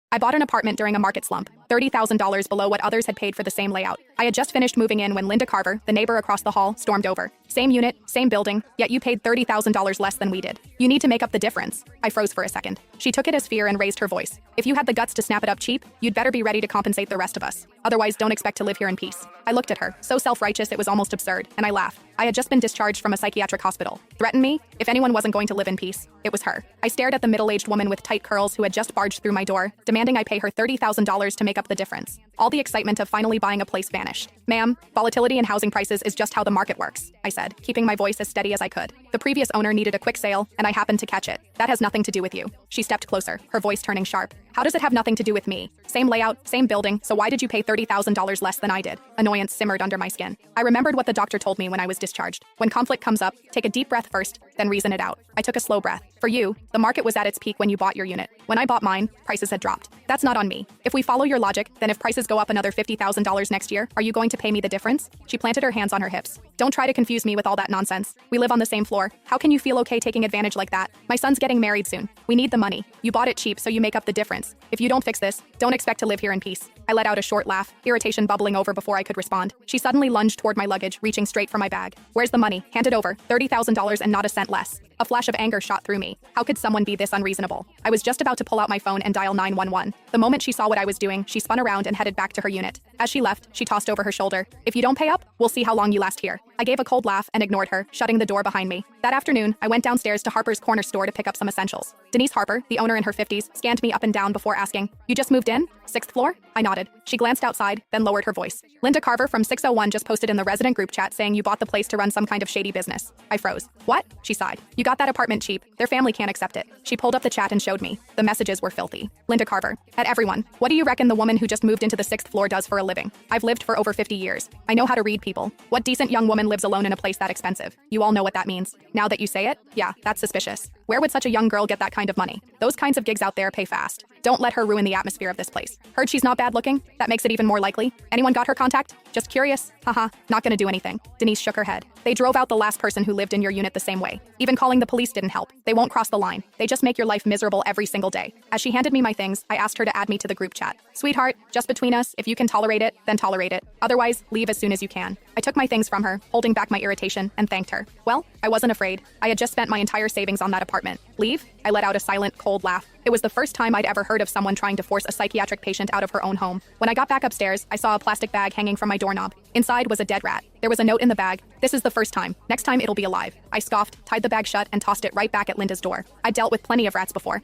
I bought an apartment during a market slump, $30,000 below what others had paid for the same layout. I had just finished moving in when Linda Carver, the neighbor across the hall, stormed over. Same unit, same building, yet you paid $30,000 less than we did. You need to make up the difference. I froze for a second. She took it as fear and raised her voice. If you had the guts to snap it up cheap, you'd better be ready to compensate the rest of us. Otherwise, don't expect to live here in peace. I looked at her, so self-righteous it was almost absurd, and I laughed. I had just been discharged from a psychiatric hospital. Threaten me? If anyone wasn't going to live in peace, it was her. I stared at the middle-aged woman with tight curls who had just barged through my door, demanding I pay her $30,000 to make up the difference. All the excitement of finally buying a place vanished. Ma'am, volatility in housing prices is just how the market works, I said, keeping my voice as steady as I could. The previous owner needed a quick sale, and I happened to catch it. That has nothing to do with you. She stepped closer, her voice turning sharp. How does it have nothing to do with me? Same layout, same building, so why did you pay $30,000 less than I did? Annoyance simmered under my skin. I remembered what the doctor told me when I was discharged. When conflict comes up, take a deep breath first, then reason it out. I took a slow breath. For you, the market was at its peak when you bought your unit. When I bought mine, prices had dropped. That's not on me. If we follow your logic, then if prices go up another $50,000 next year, are you going to pay me the difference? She planted her hands on her hips. Don't try to confuse me with all that nonsense. We live on the same floor. How can you feel okay taking advantage like that? My son's getting married soon. We need the money. You bought it cheap, so you make up the difference. If you don't fix this, don't expect to live here in peace. I let out a short laugh, irritation bubbling over before I could respond. She suddenly lunged toward my luggage, reaching straight for my bag. Where's the money? Hand it over. $30,000 and not a cent less. A flash of anger shot through me. How could someone be this unreasonable? I was just about to pull out my phone and dial 911. The moment she saw what I was doing, she spun around and headed back to her unit. As she left, she tossed over her shoulder. If you don't pay up, we'll see how long you last here. I gave a cold laugh and ignored her, shutting the door behind me. That afternoon, I went downstairs to Harper's Corner store to pick up some essentials. Denise Harper, the owner in her 50s, scanned me up and down before asking, "You just moved in? 6th floor?" I nodded. She glanced outside, then lowered her voice. "Linda Carver from 601 just posted in the resident group chat saying you bought the place to run some kind of shady business." I froze. "What?" She sighed. "You got that apartment cheap. Their family can't accept it." She pulled up the chat and showed me. The messages were filthy. Linda Carver. At everyone. What do you reckon the woman who just moved into the 6th floor does for a living? I've lived for over 50 years. I know how to read people. What decent young woman lives alone in a place that expensive? You all know what that means. Now that you say it, yeah, that's suspicious. Where would such a young girl get that kind of money? Those kinds of gigs out there pay fast. Don't let her ruin the atmosphere of this place. Heard she's not bad looking? That makes it even more likely. Anyone got her contact? Just curious? Haha, not gonna do anything. Denise shook her head. They drove out the last person who lived in your unit the same way. Even calling the police didn't help. They won't cross the line. They just make your life miserable every single day. As she handed me my things, I asked her to add me to the group chat. Sweetheart, just between us, if you can tolerate it, then tolerate it. Otherwise, leave as soon as you can. I took my things from her, holding back my irritation, and thanked her. Well, I wasn't afraid. I had just spent my entire savings on that apartment. Leave? I let out a silent, cold laugh. It was the first time I'd ever heard of someone trying to force a psychiatric patient out of her own home. When I got back upstairs, I saw a plastic bag hanging from my doorknob. Inside was a dead rat. There was a note in the bag. "This is the first time. Next time it'll be alive." I scoffed, tied the bag shut, and tossed it right back at Linda's door. I dealt with plenty of rats before.